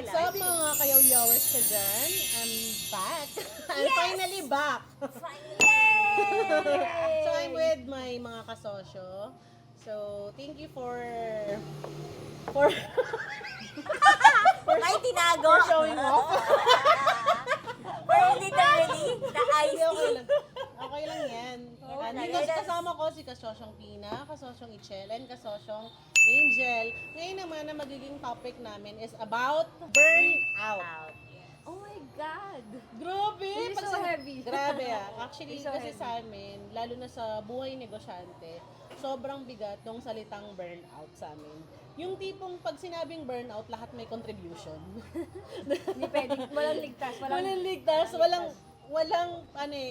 What's up mga kayaw-yawers ka dyan? I'm back. I'm finally back. Yay! So I'm with my mga kasosyo. So thank you for May tinago. for showing off. Pero literally, the Hindi, iced okay tea. lang. Okay lang yan. Okay. Dito kasama ko si Kasosyong Pina, Kasosyong Ichel, and Kasosyong Angel. Ngayon naman na magiging topic namin is about burnout. Out. Oh my God! Grabe! This is so heavy. Grabe Actually, It's so kasi heavy. sa amin, lalo na sa buhay negosyante, sobrang bigat ng salitang burnout sa amin. Yung tipong pag sinabing burnout, lahat may contribution. Hindi pwedeng, walang ligtas. Walang ligtas, walang,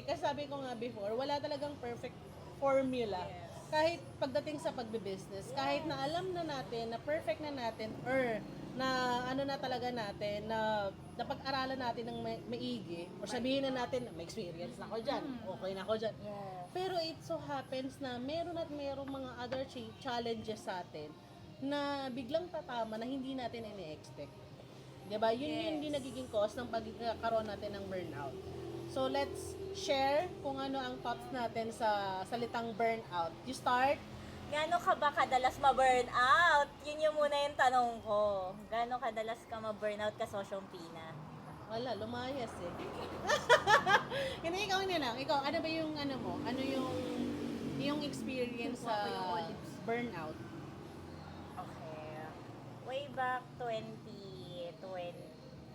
kasi sabi ko nga before, wala talagang perfect formula. Kahit pagdating sa pagbe-business, kahit na alam na natin, na perfect na natin, or na ano na talaga natin, na napag-aralan natin ng maigi, or sabihin na natin, may experience na ako dyan, okay na ako dyan. Yeah. Pero it so happens na meron mga other challenges sa atin na biglang tatama na hindi natin ini-expect. Diba? Yun yung nagiging cause ng pagkakaroon natin ng burnout. So let's share kung ano ang thoughts natin sa salitang burnout. You start? Gaano ka ba kadalas ma-burn out? Yun yung muna yung tanong ko. Gaano kadalas ka ma-burn out ka, Sosyong Pina? Wala, lumayas eh. Hindi, ikaw na lang. Ikaw, ano ba yung ano mo? Ano yung experience sa burnout? Okay. Way back 2020,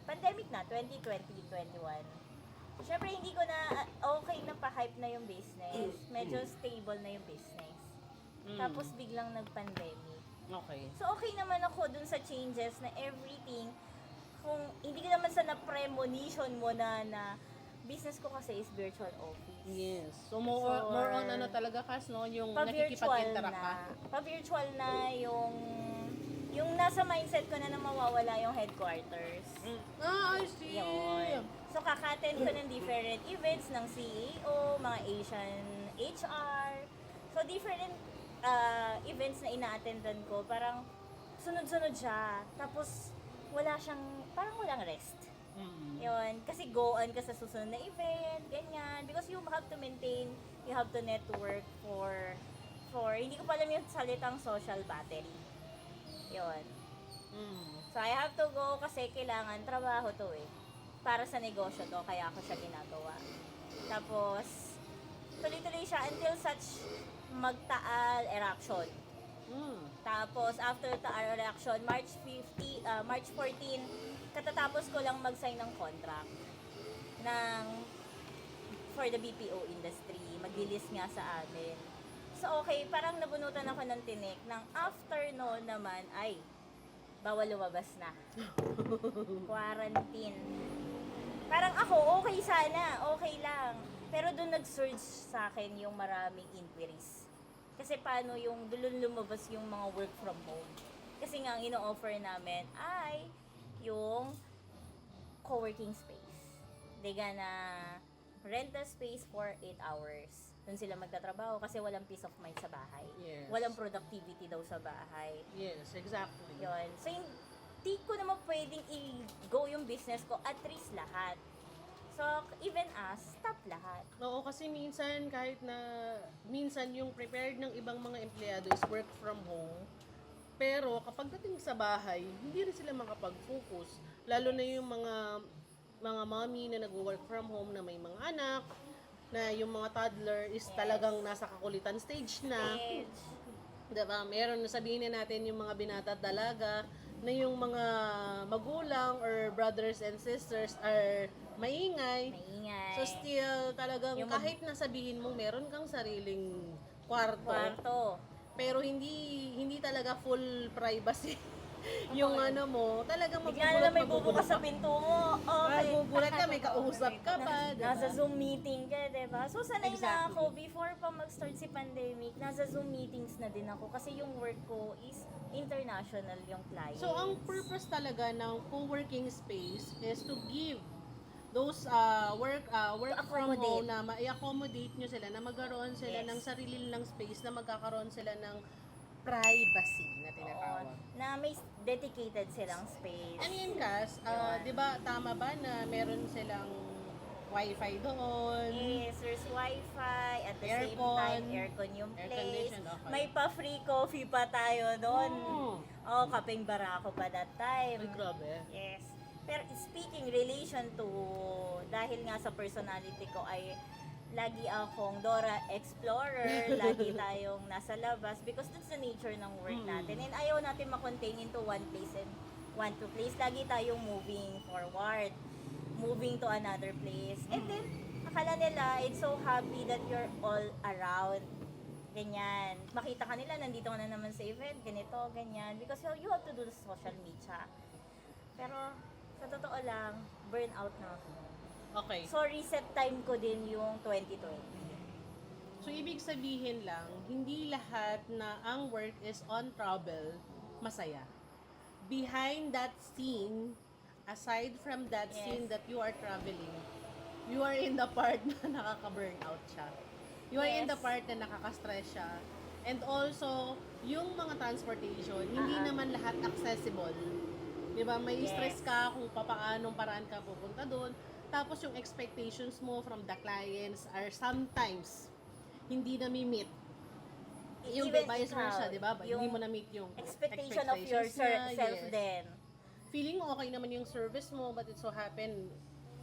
pandemic na, 2020-21. Siyempre, hindi ko na, okay na pa-hype na yung business. Medyo stable na yung business. Tapos biglang nag-pandemic. Okay. So, okay naman ako dun sa changes na everything. Kung hindi ka naman sa na-premonition mo na business ko kasi is virtual office. Yes. So more on ano talaga Kas, no? Yung Pa-virtual nakikipag-interact ka. na. Pa-virtual na yung nasa mindset ko na mawawala yung headquarters. I see. Yun. So, kaka-attend ko ng different events ng CEO, mga Asian HR. So, different events na ina-attendan ko, parang sunod-sunod siya. Tapos, parang walang rest. Yun. Kasi go on ka sa susunod na event, ganyan. Because you have to maintain, you have to network for hindi ko pa alam yung salitang social battery. Yun. So, I have to go kasi kailangan trabaho to eh. Para sa negosyo to, kaya ako siya ginagawa. Tapos, tuloy-tuloy siya until such magtaal eraction. Tapos, after taal eraction, March 14, katatapos ko lang mag-sign ng contract for the BPO industry. Mag-release nga sa amin. So, okay, parang nabunutan ako ng tinik. Nang after noon naman, ay, bawal lumabas na. Quarantine. Parang ako, okay sana, okay lang. Pero doon nag-surge sa akin yung maraming inquiries. Kasi paano yung doon lumabas yung mga work from home. Kasi nga ang ino-offer namin ay yung co-working space. Diga na rent a space for 8 hours. Doon sila magtatrabaho kasi walang peace of mind sa bahay. Yes. Walang productivity daw sa bahay. Yes, exactly. Yun. So, hindi ko naman pwedeng i-go yung business ko at risk lahat. So, even stop lahat. Oo, kasi minsan yung prepared ng ibang mga empleyado is work from home. Pero kapag dating sa bahay, hindi rin sila makapag-focus. Lalo na yung mga mommy na nag-work from home na may mga anak, na yung mga toddler is talagang nasa kakulitan stage na. Diba? Meron, sabihin na natin yung mga binata at dalaga, na yung mga magulang or brothers and sisters are maingay. So still, talagang kahit nasabihin mo meron kang sariling kwarto, pero hindi talaga full privacy. Yung ano mo, talagang Bigla na may bubukas sa pinto mo. Okay. Magugulat ka, may kausap ka pa. Diba? Nasa Zoom meeting ka, diba? So, sanay na Exactly. ako. Before pa mag-start si pandemic, nasa Zoom meetings na din ako. Kasi yung work ko is international yung clients. So, ang purpose talaga ng co-working space is to give those work from home na ma-accommodate nyo sila, na magkaroon sila ng sarili nilang space, na magkakaroon sila ng privacy. na Oo, tinatawag. na may dedicated silang space. Ano yun, Cass? Yun. Di ba tama ba na meron silang wifi doon? Yes, there's wifi, at the same Aircon. time, aircon yung Air place. condition, okay. May pa-free coffee pa tayo doon. Oh. Oh, kapeng barako pa that time. Ay, grabe. Yes. Pero speaking relation to, dahil nga sa personality ko ay lagi akong Dora Explorer, lagi tayong nasa labas because that's the nature ng work natin. And ayaw natin makontain into one place and one to place. Lagi tayong moving forward, moving to another place. And then, akala nila, it's so happy that you're all around. Ganyan. Makita ka nila, nandito ka na naman sa event, ganito, ganyan. Because you have to do the social media. Pero, sa totoo lang, burnout na ako. Okay. So, reset time ko din yung 2020. So, ibig sabihin lang, hindi lahat na ang work is on travel, masaya. Behind that scene, aside from that Yes. scene that you are traveling, you are in the part na nakaka-burnout siya. You are in the Yes. part na nakaka-stress siya. And also, yung mga transportation, hindi naman lahat accessible. Di ba? May Yes. stress ka kung papaanong paraan ka pupunta doon. Tapos yung expectations mo from the clients are sometimes hindi na meet. Yung Even vice versa, ikaw, di ba? Hindi yung mo na meet yung expectation of expectations yourself niya, yes. din. Feeling mo okay naman yung service mo, but it so happen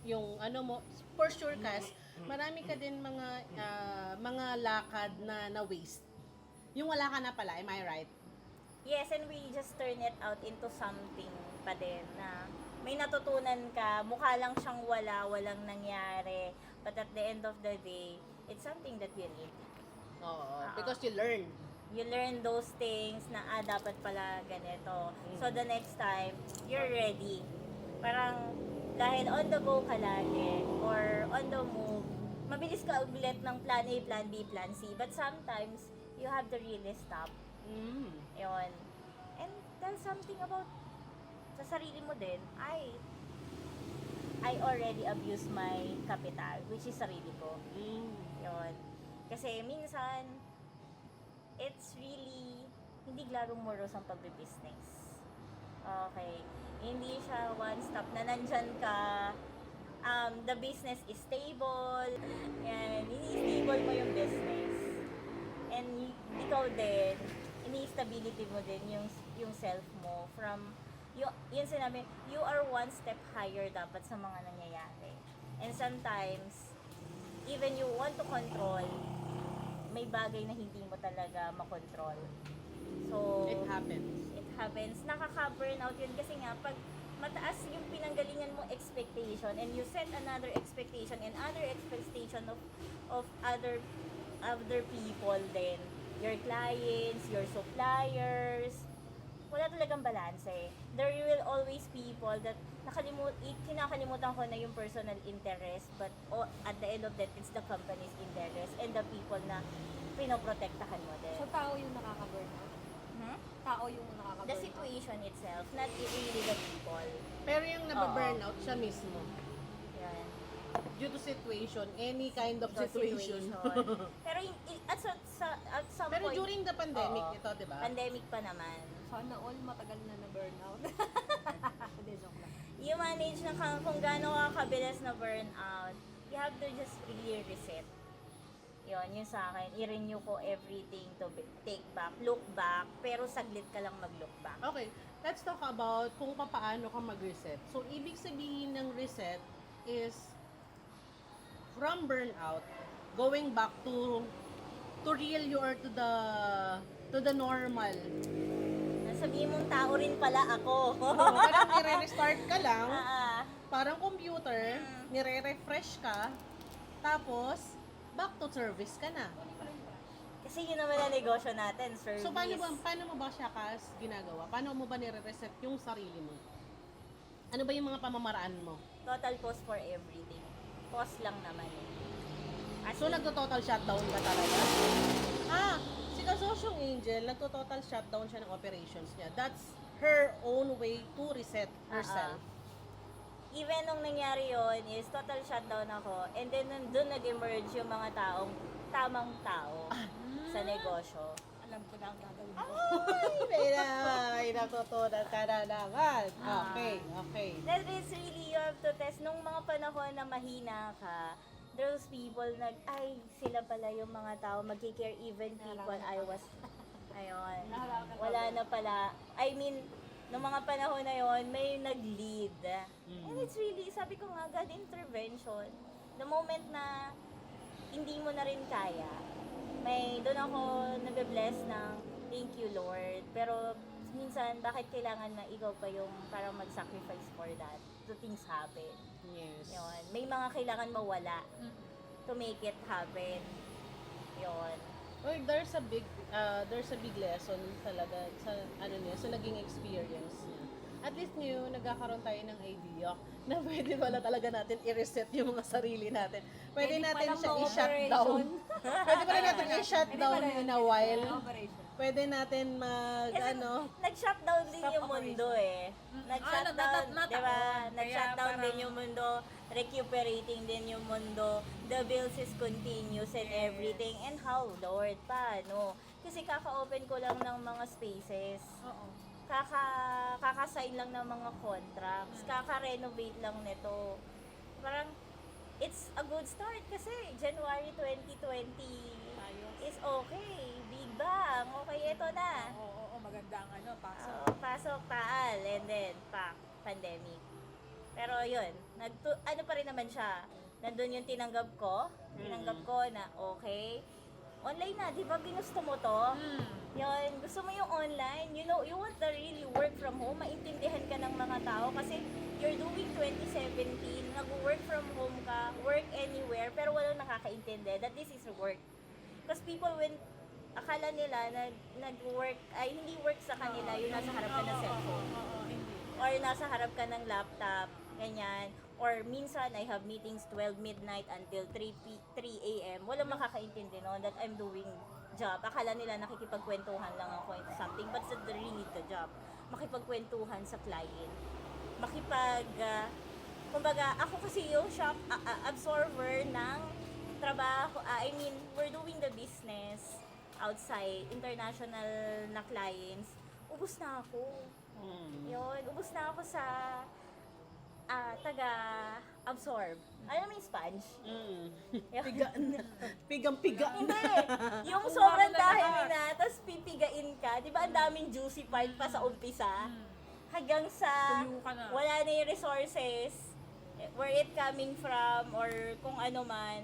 yung ano mo, for sure, Cass, marami ka din mga lakad na waste. Yung wala ka na pala, am I right? Yes, and we just turn it out into something pa din na may natutunan ka, mukha lang siyang walang nangyari. But at the end of the day, it's something that you need. Oo, because you learn. You learn those things na, dapat pala ganito. So, the next time, you're ready. Parang, dahil on the go ka lagi, or on the move, mabilis ka ulit ng plan A, plan B, plan C. But sometimes, you have to really stop. Mm. Yun. And tell something about sa sarili mo din, I already abuse my capital, which is sarili ko. Mm. Yun. Kasi minsan, it's really, hindi glarong-moros ang pagbe-business. Okay. Hindi siya one-stop na nandyan ka, the business is stable, and ini-stable mo yung business. And ikaw din, ini-stability mo din yung self mo from, yun sinabi, you are one step higher dapat sa mga nangyayari. And sometimes, even you want to control, may bagay na hindi mo talaga makontrol. So, It happens. it happens. Nakaka-burnout yun kasi nga, pag mataas yung pinanggalingan mo expectation and you set another expectation and other expectation of other people then, your clients, your suppliers, wala talagang balance eh. There will always people that kinakalimutan ko na yung personal interest, but at the end of that, it's the company's interest and the people na pinoprotektahan mo din. So, tao yung nakaka-burnout? Hmm? Tao yung nakaka-burnout? The situation itself, not really the people. Pero yung nababurnout siya mismo. Yan. Due to situation, any kind of So, situation. Pero at some Pero point, during the pandemic, oo. ito, di ba? Pandemic pa naman. Sana all matagal na na-burnout. Hindi, joke lang. You manage na kung gaano ka kabilis na burnout, you have to just really reset. Yun sa akin. I-renew ko everything to take back, look back, pero saglit ka lang mag-look back. Okay, let's talk about kung paano ka mag-reset. So, ibig sabihin ng reset is from burnout, going back to real you or to the normal. Sabihin mong tao rin pala ako. Parang nire-restart ka lang, Ah, parang computer, nire-refresh ka, tapos, back to service ka na. kasi yun naman ang negosyo natin, service. So, paano mo ba siya ginagawa? Paano mo ba nire-reset yung sarili mo? Ano ba yung mga pamamaraan mo? Total cost for everything. Cost lang naman eh. As So, in, nagto-total shutdown ka talaga? Si Kasosyong Angel, nagto-total shutdown siya ng operations niya. That's her own way to reset herself. even nung nangyari yon is total shutdown ako, and then doon nag-emerge yung mga tamang tao sa negosyo. alam ko na ang gagawin ko. May natutunan ka na naman. Okay. That is really, you have to test. Nung mga panahon na mahina ka, those people sila pala yung mga tao, magki-care even people I was, ayun, wala na pala. I mean, nung mga panahon na yon may nag-lead. And it's really, sabi ko nga, God intervention. The moment na hindi mo na rin kaya, doon ako nag-bless ng thank you Lord. Pero minsan, bakit kailangan na ikaw pa yung parang mag-sacrifice for that? To things happen. Yes. Yun. May mga kailangan mawala to make it happen. Yun. Well, there's a big lesson talaga sa sa naging experience niya. At least ngayon, nagkakaroon tayo ng idea na pwede pala talaga natin i-reset yung mga sarili natin. Pwede natin palang siya ma-operation. i-shutdown. Pwede pala natin i-shutdown in a while. Operation. Pwede natin Kasi nag-shutdown din Stop yung mundo eh. Nag-shutdown, di ba? Nag-shutdown din yung mundo, recuperating din yung mundo, the bills is continuous and everything. And how, Lord? Paano? Kasi kaka-open ko lang ng mga spaces. Oo. Kaka-sign lang ng mga contracts. Kaka-renovate lang nito. Parang, it's a good start kasi January 2020 is okay. Big bang. Okay, ito na. Oo, maganda ang pasok. Pasok, taal, and then, pandemic. Pero yun, pa rin naman siya. Nandun yung tinanggap ko na okay. Online na, di ba ginusto mo to? Yun, gusto mo yung online, you want to really work from home, maintindihan ka ng mga tao kasi you're doing 2017, nag-work from home ka, work anywhere, pero walang nakakaintindi that this is work. Because people akala nila nag-work, ay hindi work sa kanila, yung nasa harap ka ng cellphone. Or nasa harap ka ng laptop, ganyan. Or minsan, I have meetings 12 midnight until 3 a.m. Walang makakaintindi noon that I'm doing job. Akala nila nakikipagkwentuhan lang ako into something, but it's really the job. Makipagkwentuhan sa client. Kumbaga, ako kasi yung shock absorber ng trabaho. I mean, we're doing the business outside, international na clients. Ubus na ako. Yun, ubus na ako sa taga-absorb. Alam mo yung sponge? Pigang-piga Hindi. Yung sobrang dahil na, tapos pipigain ka. Di ba ang daming juicy part pa sa umpisa? Hanggang sa Tuyo ka na. wala na yung resources, where it coming from, or kung ano man,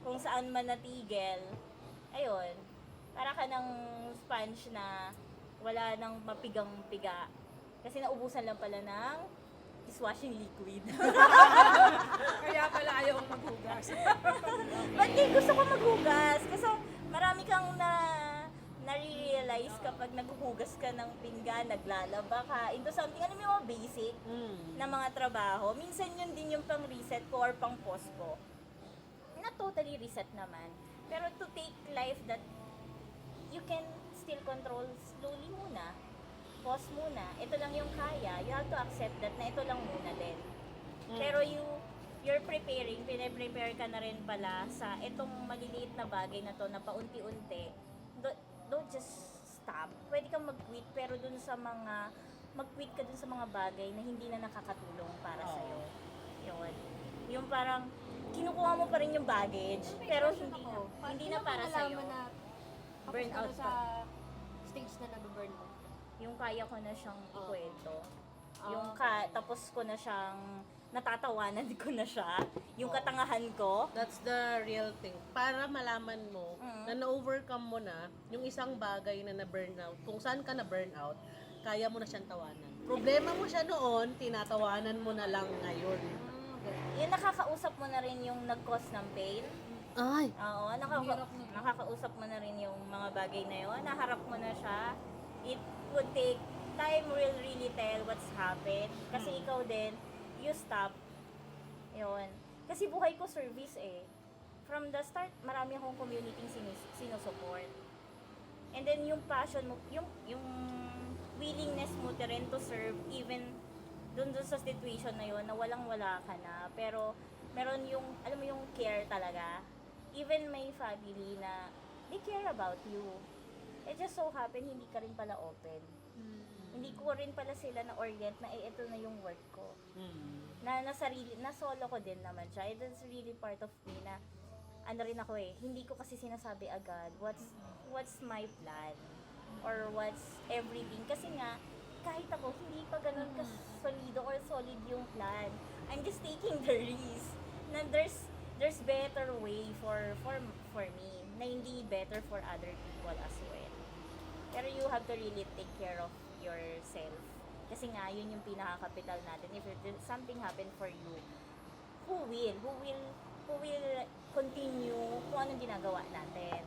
kung saan man natigil. Ayun. Para ka ng sponge na wala nang mapigang-piga. Kasi naubusan lang pala ng dishwashing liquid. Kaya pala ayaw kong maghugas. But gusto ko maghugas. Kasi marami kang na-realize kapag naghuhugas ka ng pinggan, naglalaba ka, into something, ano yung mga basic na mga trabaho. Minsan yun din yung pang-reset ko or pang-pause ko. Not totally reset naman. Pero to take life that you can still control slowly muna. Pause muna. Ito lang yung kaya. You have to accept that na ito lang muna din. Pero you're preparing, pine-prepare ka na rin pala sa itong maliliit na bagay na to na paunti-unti. Don't just stop. Pwede kang mag-quit pero mag-quit ka dun sa mga bagay na hindi na nakakatulong para sa'yo. Yun. Yung parang kinukuha mo pa rin yung baggage pero hindi na para sa'yo. Burnout sa stage na nag-burnout. Yung kaya ko na siyang ikwento. Tapos ko na siyang natatawanan ko na siya. Yung katangahan ko. That's the real thing. Para malaman mo na na-overcome mo na yung isang bagay na na-burnout. Kung saan ka na-burnout, kaya mo na siyang tawanan. Problema mo siya noon, tinatawanan mo na lang ngayon. Yung nakakausap mo na rin yung nag-cause ng pain. Ay! Oo, nakakausap mo na rin yung mga bagay na yun. Naharap mo na siya. It would take time will really tell what's happened. Kasi ikaw din, you stop. Yun. Kasi buhay ko service eh. From the start, marami akong community sinusupport. And then yung passion mo, yung willingness mo to rin to serve even dun sa situation na yun na walang-wala ka na. Pero meron yung, alam mo yung care talaga. Even may family na they care about you. It just so happen, hindi ka rin pala open. Hindi ko rin pala sila na-orient na ito na yung work ko. Na solo ko din naman siya. It is really part of me na ano rin ako hindi ko kasi sinasabi agad what's my plan or what's everything. Kasi nga, kahit ako, hindi pa ganun ka-solido or solid yung plan. I'm just taking the risk na there's better way for me na hindi better for other people as well. Pero you have to really take care of yourself. Kasi nga, yun yung pinaka-capital natin. If something happen for you, who will continue kung anong ginagawa natin.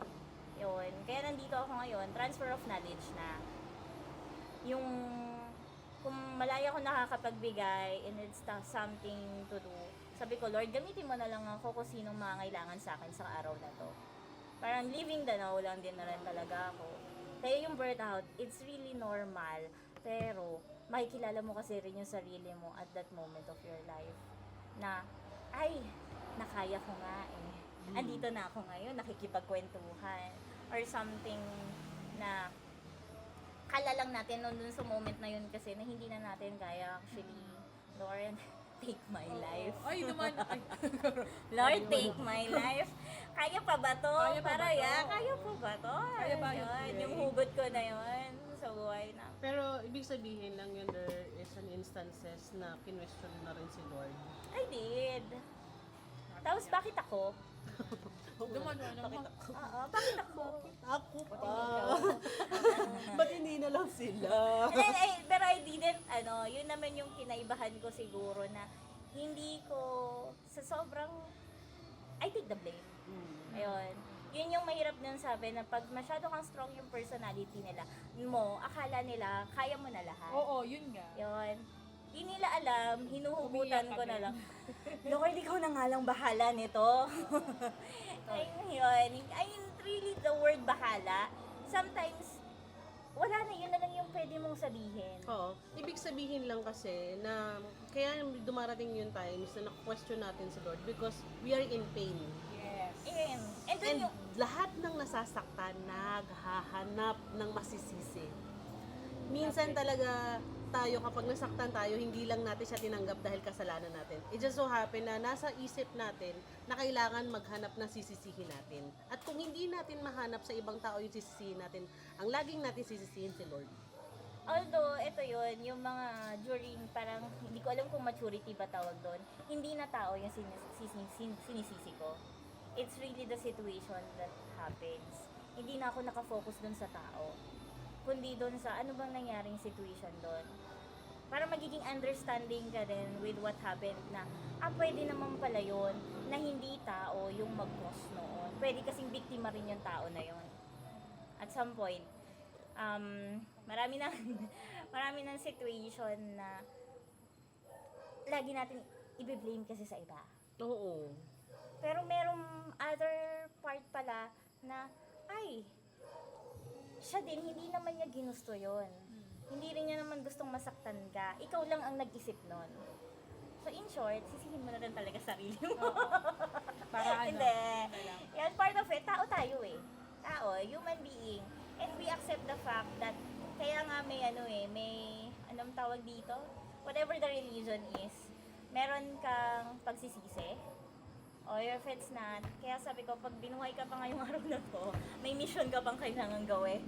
Yun. Kaya nandito ako ngayon, transfer of knowledge na. Yung, kung malaya ako nakakapagbigay and it's something to do, sabi ko, Lord, gamitin mo na lang ako kung sinong mangailangan sa akin sa araw na to. Parang living the now lang din na rin talaga ako. Kaya yung burnout, it's really normal. Pero, makikilala mo kasi rin yung sarili mo at that moment of your life. Na, ay, nakaya ko nga Andito na ako ngayon, nakikipagkwentuhan. Or something na kala lang natin noon dun sa moment na yun kasi na hindi na natin kaya actually. Lord, take my life. Ay, naman. Ay. Lord, take my life. Kaya pa ba to? Kaya pa ba to? Kaya pa ba to? Kaya ba yun? Yun, yung hugot ko na yun sa buhay na. Pero ibig sabihin lang yun, there is an instances na kinwestiyon na rin si Lord. I did. Tapos bakit ako? Naman. Oo, bakit ako? Ako pa. Ba't hindi na lang sila? Pero I didn't, yun naman yung kinaibahan ko siguro na hindi ko, sa sobrang, I take the blame. Ayun. Yun yung mahirap nun sabi na pag masyado kang strong yung personality nila akala nila, kaya mo na lahat. Oo, yun nga. Yun. Di nila alam, hinuhugutan Umiyak ko ka na din. lang. Lord, ikaw na nga lang bahala nito. Ayun. I mean, really the word bahala. Sometimes, wala na, yun na lang yung pwede mong sabihin. Oo. Ibig sabihin lang kasi na kaya dumarating yung times na na-question natin si Lord because we are in pain. Yes. And then And yung, lahat ng nasasaktan, naghahanap ng masisisi. Minsan talaga tayo, kapag nasaktan tayo, hindi lang natin siya tinanggap dahil kasalanan natin. It just so happen na nasa isip natin na kailangan maghanap ng sisisihin natin. At kung hindi natin mahanap sa ibang tao yung sisisihin natin, ang laging natin sisisihin si Lord. although, ito yun, yung mga during, parang, hindi ko alam kung maturity ba tawag doon, hindi na tao yung sinisisi ko. It's really the situation that happens. Hindi na ako nakafocus doon sa tao, kundi doon sa ano bang nangyaring situation doon. Para magiging understanding ka din with what happened na, pwede naman pala yun, na hindi tao yung mag-cause noon. Pwede kasing biktima rin yung tao na yun. At some point, marami ng situation na lagi natin i-blame kasi sa iba. Oo. Pero merong other part pala na, siya din, hindi naman niya ginusto yon. Hindi rin niya naman gustong masaktan ka. Ikaw lang ang nag-isip nun. So in short, sisihin mo na rin talaga sarili mo. Para Hindi. Yan, part of it, tao tayo Tao, human being. And we accept the fact that, kaya nga may anong tawag dito? Whatever the religion is, meron kang pagsisisi. Or if it's not, kaya sabi ko, pag binuhay ka pa ngayong araw na to, may mission ka pang kailangan gawin.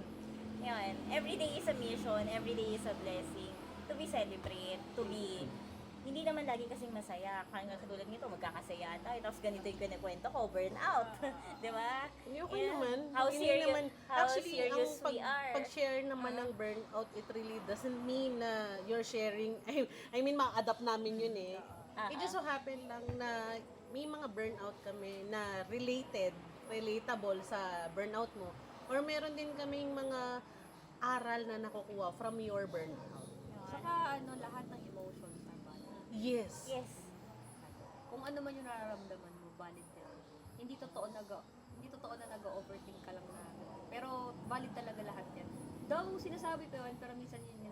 Yun. Every day is a mission, every day is a blessing. To be celebrate, to be, hindi naman lagi kasing masaya. Kaya katulad nito, magkakasaya tayo, tapos ganito yung kinikwento ko, burnout. Di ba? Okay naman. How Hindi serious, naman, how actually, serious ang we are. pag-share naman ng burnout, it really doesn't mean na you're sharing, I mean, ma-adapt namin yun It just so happen lang na may mga burnout kami na relatable sa burnout mo. Or meron din kaming mga aral na nakukuha from your burnout. Saka lahat ng emotions naman. Yes. Yes. Kung ano man yung nararamdaman mo, valid yan. Hindi totoo na nag-overthink ka lang na. Pero valid talaga lahat yan. Though sinasabi ko yun, pero minsan yun